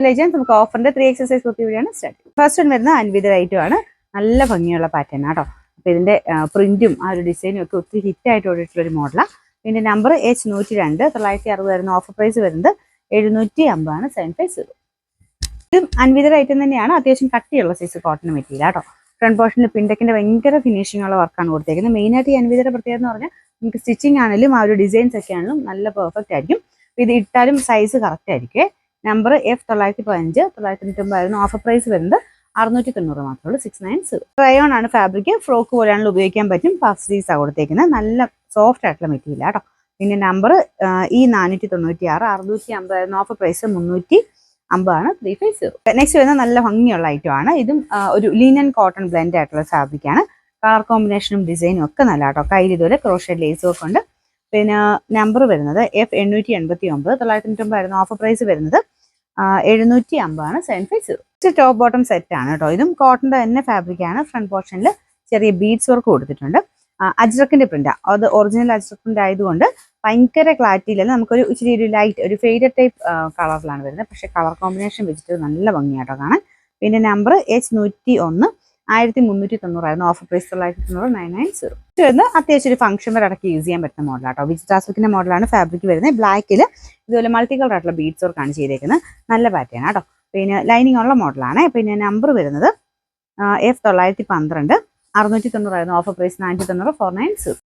നമുക്ക് ഓഫറിന്റെ 3 എക്സസൈസ് കുർത്തി വീഡിയോയാണ് start. First വരുന്ന അൻവിത ഐറ്റം ആണ്. നല്ല ഭംഗിയുള്ള പാറ്റേൺ ആട്ടോ. അപ്പോൾ ഇതിന്റെ പ്രിന്റും ആ ഒരു ഡിസൈനും ഒക്കെ ഒത്തിരി ഹിറ്റ് ആയിട്ട് ഓടിയിട്ടുള്ള ഒരു മോഡലാണ്. ഇതിന്റെ നമ്പർ H102 960 വരുന്ന ഓഫർ പ്രൈസ് വരുന്നത് 750 ആണ് 750. ഇതും അൻവിത ഐറ്റം തന്നെയാണ്. അത്യാവശ്യം കട്ടിയുള്ള സൈസ് കോട്ടൺ മെറ്റീരിയൽ ആട്ടോ. ഫ്രണ്ട് പോർഷനിൽ പിൻടെക്കിന്റെ ഭയങ്കര ഫിനിഷിംഗ് ഉള്ള വർക്കാണ് കൊടുത്തേക്കുന്നത്. മെയിനായിട്ട് ഈ അൻവിതയുടെ പ്രത്യേകത എന്ന് പറഞ്ഞാൽ നമുക്ക് സ്റ്റിച്ചിങ് ആണെങ്കിലും ആ ഒരു ഡിസൈൻസ് ഒക്കെ ആണെങ്കിലും നല്ല പെർഫെക്റ്റ് ആയിരിക്കും. ഇത് ഇട്ടാലും സൈസ് കറക്റ്റ് ആയിരിക്കും. നമ്പർ F915 990 ആയിരുന്നു. ഓഫർ പ്രൈസ് വരുന്നത് 690 മാത്രമേ ഉള്ളൂ. 690. റയോൺ ആണ് ഫാബ്രിക്. ഫ്രോക്ക് പോലെയാണല്ലോ ഉപയോഗിക്കാൻ പറ്റും. പഫ് സ്ലീവ്സ് ആണ് കൊടുത്തേക്കുന്നത്. നല്ല സോഫ്റ്റ് ആയിട്ടുള്ള മെറ്റീരിയൽ ആട്ടോ. പിന്നെ നമ്പർ E496 650 ആയിരുന്നു. ഓഫർ പ്രൈസ് 350 ആണ് 350. നെക്സ്റ്റ് വരുന്ന നല്ല ഭംഗിയുള്ള ഐറ്റം ആണ്. ഇതും ഒരു ലിനൻ കോട്ടൺ ബ്ലെൻഡ് ആയിട്ടുള്ള ഫാബ്രിക് ആണ്. കളർ കോമ്പിനേഷനും ഡിസൈനും ഒക്കെ നല്ല കേട്ടോ. കയ്യിൽ ഇതുപോലെ ക്രോഷഡ് ലേസും ഒക്കെ ഉണ്ട്. പിന്നെ നമ്പർ വരുന്നത് F889 990 ആയിരുന്നു. ഓഫർ പ്രൈസ് വരുന്നത് 750 ആണ് 750. ടോപ്പ് ബോട്ടം സെറ്റ് ആണ് കേട്ടോ. ഇതും കോട്ടന്റെ തന്നെ ഫാബ്രിക് ആണ്. ഫ്രണ്ട് പോർഷനിൽ ചെറിയ ബീഡ്സ് വർക്ക് കൊടുത്തിട്ടുണ്ട്. അജ്രക്കിന്റെ പ്രിന്റ് അത് ഒറിജിനൽ അജ്രക് പ്രിന്റ് ആയതുകൊണ്ട് ഭയങ്കര ക്ലാരിറ്റിയിലല്ല. നമുക്കൊരു ഇച്ചിരി ഒരു ലൈറ്റ് ഒരു ഫെയ്ഡഡ് ടൈപ്പ് കളറിലാണ് വരുന്നത്. പക്ഷെ കളർ കോമ്പിനേഷൻ വെച്ചിട്ട് നല്ല ഭംഗിയാട്ടോ കാണാൻ. പിന്നെ നമ്പർ H101 1390 ആയിരുന്നു. Offer price 990 990. വരുന്നത് അത്യാവശ്യം ഒരു ഫംഗ്ഷൻ വരെ അടക്കി യൂസ് ചെയ്യാൻ പറ്റുന്ന മോഡലാട്ടോ. വിജിറ്റാസ്വിക്കിന്റെ മോഡലാണ് ഫാബ്രിക് വരുന്നത്. ബ്ലാക്കിൽ ഇതുപോലെ മൾട്ടി കളർ ആയിട്ടുള്ള ബീഡ്സ് വർക്കാണ് ചെയ്തേക്കുന്നത്. നല്ല പാറ്റേൺ ആട്ടോ. പിന്നെ ലൈനിങ് ഉള്ള മോഡലാണ്. പിന്നെ നമ്പർ വരുന്നത് F912 690 ആയിരുന്നു. Offer price 990 490.